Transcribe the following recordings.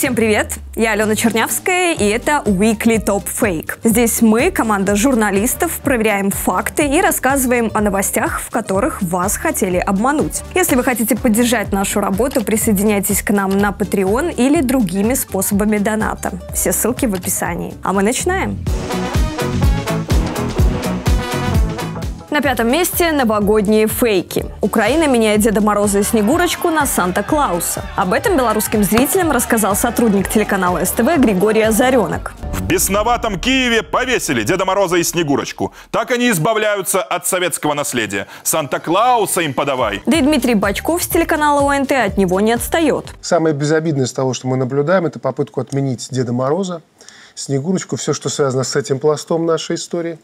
Всем привет! Я Алена Чернявская, и это Weekly Top Fake. Здесь мы, команда журналистов, проверяем факты и рассказываем о новостях, в которых вас хотели обмануть. Если вы хотите поддержать нашу работу, присоединяйтесь к нам на Patreon или другими способами доната. Все ссылки в описании. А мы начинаем! На пятом месте новогодние фейки. Украина меняет Деда Мороза и Снегурочку на Санта-Клауса. Об этом белорусским зрителям рассказал сотрудник телеканала СТВ Григорий Озаренок. В бесноватом Киеве повесили Деда Мороза и Снегурочку. Так они избавляются от советского наследия. Санта-Клауса им подавай. Да и Дмитрий Бочков с телеканала ОНТ от него не отстает. Самое безобидное из того, что мы наблюдаем, это попытку отменить Деда Мороза, Снегурочку, все, что связано с этим пластом нашей истории.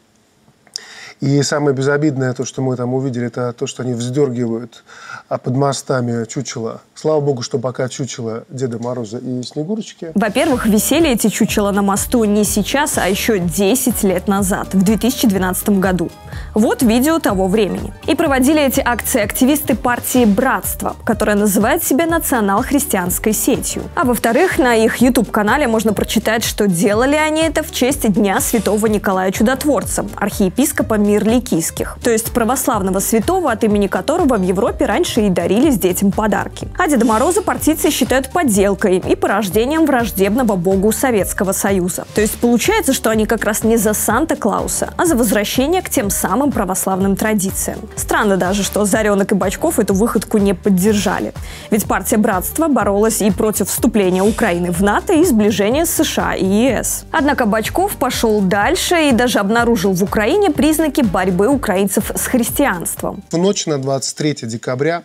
И самое безобидное, то, что мы там увидели, это то, что они вздергивают под мостами чучела. Слава богу, что пока чучела Деда Мороза и Снегурочки. Во-первых, висели эти чучела на мосту не сейчас, а еще 10 лет назад, в 2012 году. Вот видео того времени. И проводили эти акции активисты партии «Братство», которая называет себя национал-христианской сетью. А во-вторых, на их YouTube-канале можно прочитать, что делали они это в честь Дня Святого Николая Чудотворца, архиепископа Мирликийских, то есть православного святого, от имени которого в Европе раньше и дарились детям подарки. А Деда Мороза партийцы считают подделкой и порождением враждебного богу Советского Союза. То есть получается, что они как раз не за Санта-Клауса, а за возвращение к тем самым православным традициям. Странно даже, что Озаренок и Бочков эту выходку не поддержали. Ведь партия «Братство» боролась и против вступления Украины в НАТО, и сближения с США и ЕС. Однако Бочков пошел дальше и даже обнаружил в Украине признаки борьбы украинцев с христианством. В ночь на 23 декабря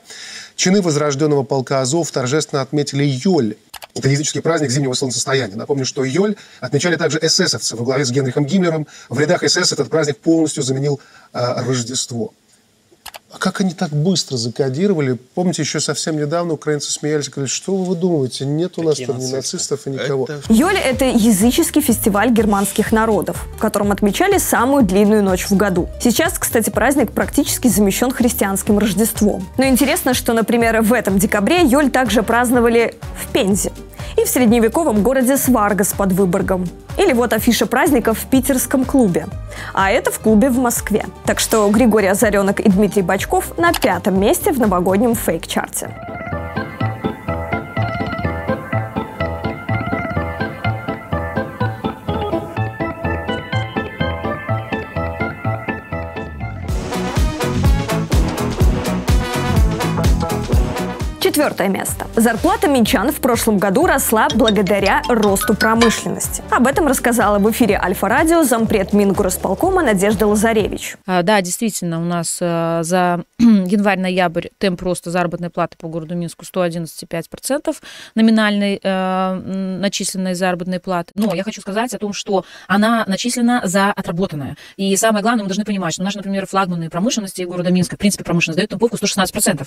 чины возрожденного полка Азов торжественно отметили Йоль. Это языческий праздник зимнего солнцестояния. Напомню, что Йоль отмечали также эсэсовцы во главе с Генрихом Гиммлером. В рядах СС этот праздник полностью заменил Рождество. А как они так быстро закодировали? Помните, еще совсем недавно украинцы смеялись и говорили, что вы выдумываете? Нет у нас там ни нацистов и никого. Йоль – это языческий фестиваль германских народов, в котором отмечали самую длинную ночь в году. Сейчас, кстати, праздник практически замещен христианским Рождеством. Но интересно, что, например, в этом декабре Йоль также праздновали в Пензе и в средневековом городе Сваргас под Выборгом. Или вот афиша праздника в питерском клубе. А это в клубе в Москве. Так что Григорий Озаренок и Дмитрий Бочков на пятом месте в новогоднем фейк-чарте. Четвертое место. Зарплата минчан в прошлом году росла благодаря росту промышленности. Об этом рассказала в эфире Альфа-радио зампред Мингорисполкома Надежда Лазаревич. Да, действительно, у нас за январь-ноябрь темп роста заработной платы по городу Минску 111,5% номинальной начисленной заработной платы. Но я хочу сказать о том, что она начислена за отработанное. И самое главное, мы должны понимать, что наши, например, флагманы промышленности города Минска, в принципе, промышленность дает темповку 116%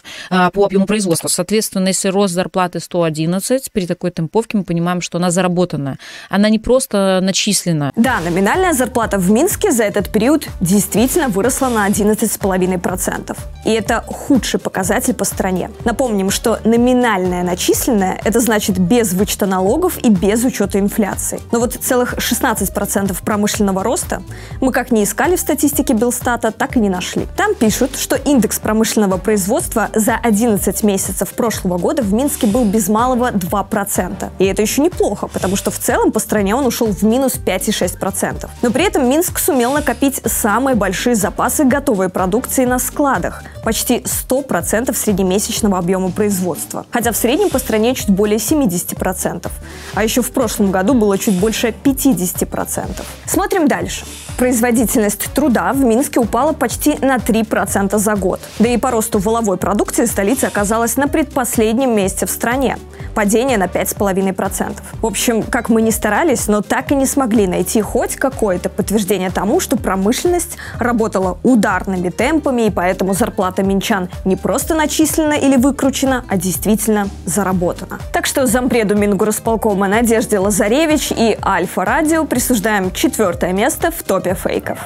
по объему производства. Соответственно, если рост зарплаты 111, при такой темповке мы понимаем, что она заработанная. Она не просто начислена. Да, номинальная зарплата в Минске за этот период действительно выросла на 11,5%. И это худший показатель по стране. Напомним, что номинальная начисленная – это значит без вычета налогов и без учета инфляции. Но вот целых 16% промышленного роста мы как не искали в статистике Белстата, так и не нашли. Там пишут, что индекс промышленного производства за 11 месяцев прошлого года в Минске был без малого 2%. И это еще неплохо, потому что в целом по стране он ушел в минус 5,6%. Но при этом Минск сумел накопить самые большие запасы готовой продукции на складах – почти 100% среднемесячного объема производства. Хотя в среднем по стране чуть более 70%. А еще в прошлом году было чуть больше 50%. Смотрим дальше. Производительность труда в Минске упала почти на 3% за год. Да и по росту валовой продукции столица оказалась на предпоследнем месте в стране. Падение на 5,5%. В общем, как мы ни старались, но так и не смогли найти хоть какое-то подтверждение тому, что промышленность работала ударными темпами, и поэтому зарплата минчан не просто начислена или выкручена, а действительно заработана. Так что зампреду Мингорисполкома Надежде Лазаревич и Альфа-радио присуждаем 4-е место в топе фейков.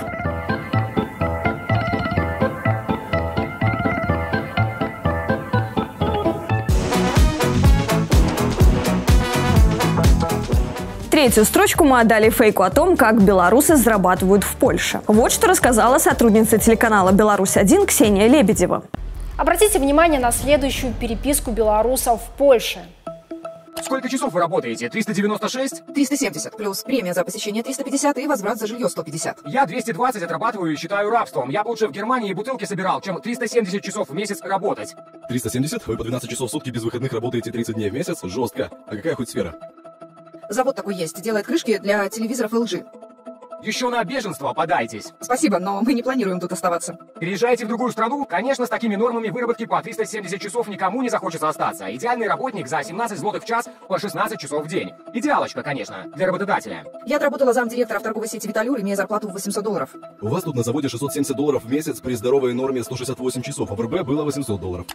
Третью строчку мы отдали фейку о том, как белорусы зарабатывают в Польше. Вот что рассказала сотрудница телеканала «Беларусь-1» Ксения Лебедева. Обратите внимание на следующую переписку белорусов в Польше. Сколько часов вы работаете? 396? 370, плюс премия за посещение 350 и возврат за жилье 150. Я 220 отрабатываю и считаю рабством. Я бы лучше в Германии бутылки собирал, чем 370 часов в месяц работать. 370? Вы по 12 часов в сутки без выходных работаете 30 дней в месяц? Жестко. А какая хоть сфера? Завод такой есть, делает крышки для телевизоров LG. Еще на беженство подайтесь. Спасибо, но мы не планируем тут оставаться. Переезжаете в другую страну? Конечно, с такими нормами выработки по 370 часов никому не захочется остаться. Идеальный работник за 17 злотых в час по 16 часов в день. Идеалочка, конечно, для работодателя. Я отработала замдиректора в торговой сети «Виталюр», имея зарплату в $800. У вас тут на заводе $670 в месяц при здоровой норме 168 часов, а в РБ было $800.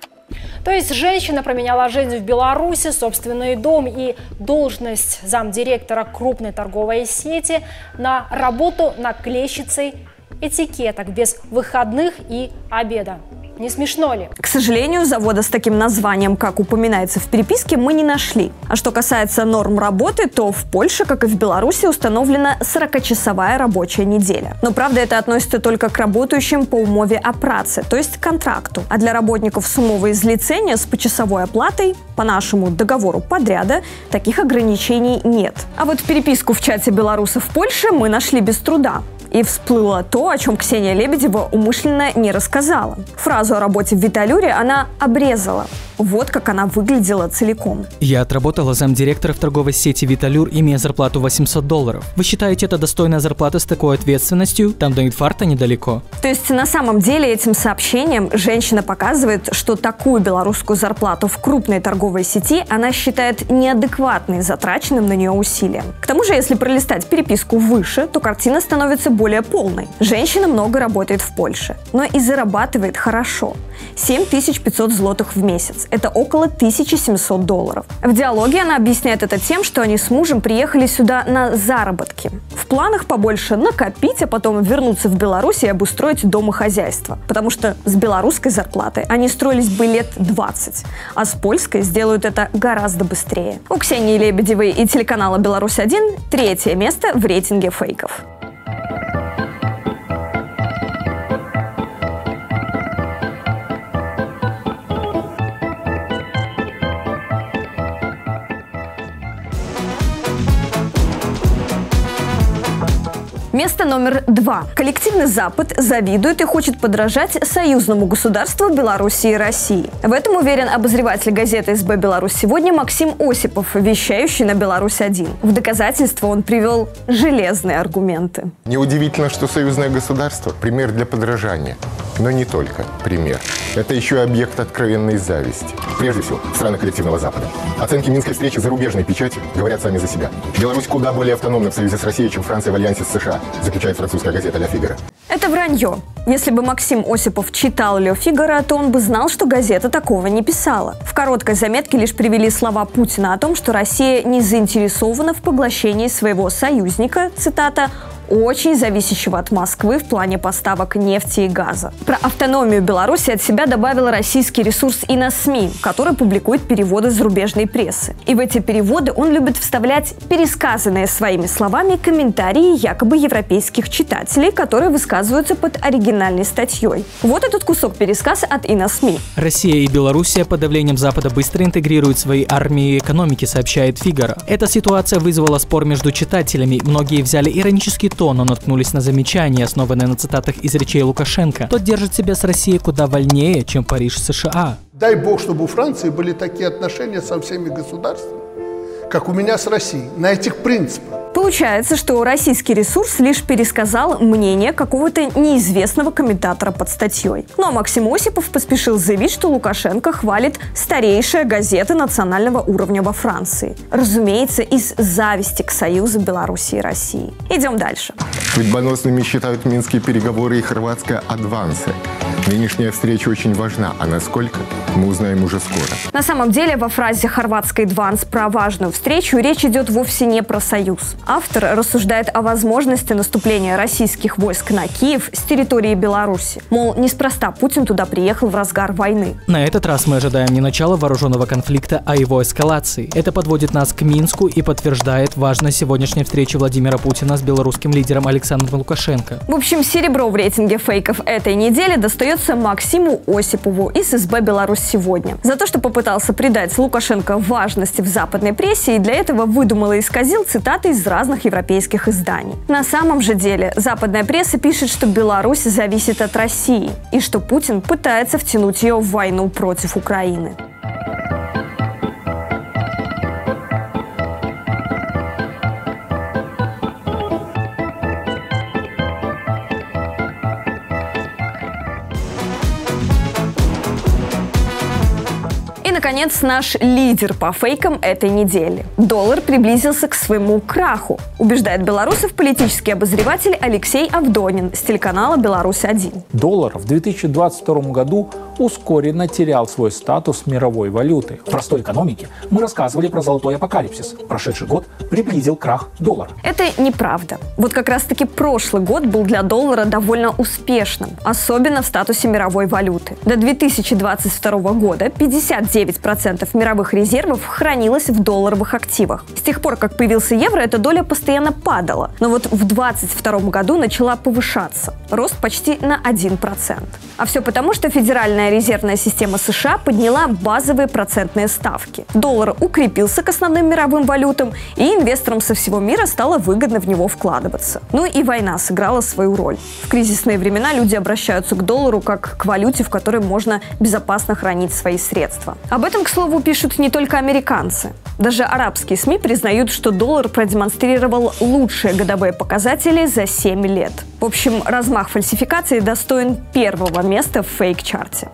То есть женщина променяла жизнь в Беларуси, собственный дом и должность замдиректора крупной торговой сети на работу наклейщицей этикеток без выходных и обеда. Не смешно ли? К сожалению, завода с таким названием, как упоминается в переписке, мы не нашли. А что касается норм работы, то в Польше, как и в Беларуси, установлена 40-часовая рабочая неделя. Но, правда, это относится только к работающим по умове о праце, то есть контракту. А для работников с умовоизлицения с почасовой оплатой, по нашему договору подряда, таких ограничений нет. А вот переписку в чате белорусов в Польше мы нашли без труда. И всплыло то, о чем Ксения Лебедева умышленно не рассказала. Фразу о работе в Виталюре она обрезала. Вот как она выглядела целиком. Я отработала замдиректора в торговой сети «Виталюр», имея зарплату $800. Вы считаете, это достойная зарплата с такой ответственностью? Там до инфаркта недалеко. То есть на самом деле этим сообщением женщина показывает, что такую белорусскую зарплату в крупной торговой сети она считает неадекватной затраченным на нее усилием. К тому же, если пролистать переписку выше, то картина становится более полной. Женщина много работает в Польше, но и зарабатывает хорошо. 7500 злотых в месяц. Это около $1700. В диалоге она объясняет это тем, что они с мужем приехали сюда на заработки. В планах побольше накопить, а потом вернуться в Беларусь и обустроить домохозяйство. Потому что с белорусской зарплатой они строились бы лет 20, а с польской сделают это гораздо быстрее. У Ксении Лебедевой и телеканала «Беларусь-1» третье место в рейтинге фейков. Место номер 2. Коллективный Запад завидует и хочет подражать союзному государству Беларуси и России. В этом уверен обозреватель газеты СБ «Беларусь сегодня» Максим Осипов, вещающий на «Беларусь-1». В доказательство он привел железные аргументы. Неудивительно, что союзное государство – пример для подражания. Но не только пример. Это еще и объект откровенной зависти. Прежде всего, страны коллективного Запада. Оценки Минской встречи зарубежной печати говорят сами за себя. Беларусь куда более автономна в союзе с Россией, чем Франция в альянсе с США, заключает французская газета «Ля Фигаро». Это вранье. Если бы Максим Осипов читал «Ля Фигаро», то он бы знал, что газета такого не писала. В короткой заметке лишь привели слова Путина о том, что Россия не заинтересована в поглощении своего союзника, цитата, очень зависящего от Москвы в плане поставок нефти и газа. Про автономию Беларуси от себя добавил российский ресурс «Иносми», который публикует переводы зарубежной прессы. И в эти переводы он любит вставлять пересказанные своими словами комментарии якобы европейских читателей, которые высказываются под оригинальной статьей. Вот этот кусок пересказа от «Иносми». Россия и Белоруссия под давлением Запада быстро интегрируют свои армии и экономики, сообщает Фигаро. Эта ситуация вызвала спор между читателями. Многие взяли иронический тон, но наткнулись на замечания, основанные на цитатах из речей Лукашенко. Тот держит себя с Россией куда вольнее, чем Париж с США. Дай бог, чтобы у Франции были такие отношения со всеми государствами, как у меня с Россией, на этих принципах. Получается, что российский ресурс лишь пересказал мнение какого-то неизвестного комментатора под статьей. Ну а Максим Осипов поспешил заявить, что Лукашенко хвалит старейшая газета национального уровня во Франции. Разумеется, из зависти к союзу Беларуси и России. Идем дальше. Судьбоносными считают минские переговоры и хорватская адвансы. Нынешняя встреча очень важна, а насколько, мы узнаем уже скоро. На самом деле, во фразе «хорватский адванс» про важную встречу речь идет вовсе не про союз. Автор рассуждает о возможности наступления российских войск на Киев с территории Беларуси. Мол, неспроста Путин туда приехал в разгар войны. На этот раз мы ожидаем не начала вооруженного конфликта, а его эскалации. Это подводит нас к Минску и подтверждает важность сегодняшней встречи Владимира Путина с белорусским лидером Александром Лукашенко. В общем, серебро в рейтинге фейков этой недели достается Максиму Осипову из СБ «Беларусь сегодня» за то, что попытался придать Лукашенко важности в западной прессе и для этого выдумал и исказил цитаты из разных европейских изданий. На самом же деле западная пресса пишет, что Беларусь зависит от России и что Путин пытается втянуть ее в войну против Украины. Наконец, наш лидер по фейкам этой недели. Доллар приблизился к своему краху, убеждает белорусов политический обозреватель Алексей Авдонин с телеканала «Беларусь-1». Доллар в 2022 году ускоренно терял свой статус мировой валюты. В простой экономике мы рассказывали про золотой апокалипсис. Прошедший год приблизил крах доллара. Это неправда. Вот как раз-таки прошлый год был для доллара довольно успешным, особенно в статусе мировой валюты. До 2022 года 59% мировых резервов хранилось в долларовых активах. С тех пор, как появился евро, эта доля постоянно падала. Но вот в 2022 году начала повышаться. Рост почти на 1%. А все потому, что Федеральная резервная система США подняла базовые процентные ставки. Доллар укрепился к основным мировым валютам, и инвесторам со всего мира стало выгодно в него вкладываться. Ну и война сыграла свою роль. В кризисные времена люди обращаются к доллару как к валюте, в которой можно безопасно хранить свои средства. Об этом, к слову, пишут не только американцы. Даже арабские СМИ признают, что доллар продемонстрировал лучшие годовые показатели за 7 лет. В общем, размах фальсификации достоин первого места в фейк-чарте.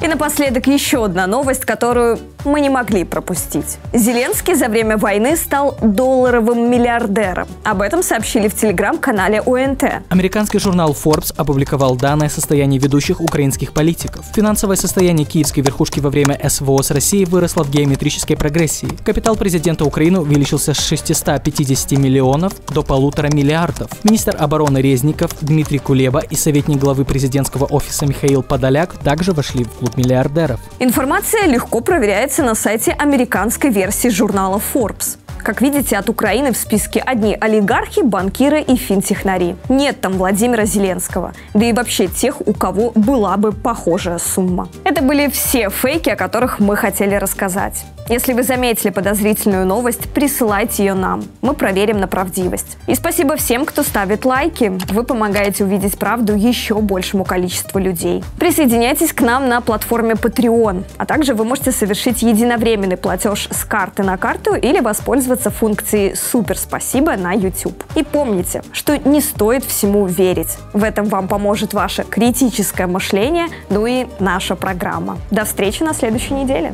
И напоследок еще одна новость, которую мы не могли пропустить. Зеленский за время войны стал долларовым миллиардером. Об этом сообщили в телеграм-канале ОНТ. Американский журнал Forbes опубликовал данные о состоянии ведущих украинских политиков. Финансовое состояние киевской верхушки во время СВО с Россией выросло в геометрической прогрессии. Капитал президента Украины увеличился с 650 миллионов до 1,5 миллиардов. Министр обороны Резников Дмитрий Кулеба и советник главы президентского офиса Михаил Подоляк также вошли в клуб миллиардеров. Информация легко проверяется на сайте американской версии журнала Forbes. Как видите, от Украины в списке одни олигархи, банкиры и финтехнари. Нет там Владимира Зеленского, да и вообще тех, у кого была бы похожая сумма. Это были все фейки, о которых мы хотели рассказать. Если вы заметили подозрительную новость, присылайте ее нам. Мы проверим на правдивость. И спасибо всем, кто ставит лайки. Вы помогаете увидеть правду еще большему количеству людей. Присоединяйтесь к нам на платформе Patreon. А также вы можете совершить единовременный платеж с карты на карту или воспользоваться функцией «Супер спасибо» на YouTube. И помните, что не стоит всему верить. В этом вам поможет ваше критическое мышление, ну и наша программа. До встречи на следующей неделе.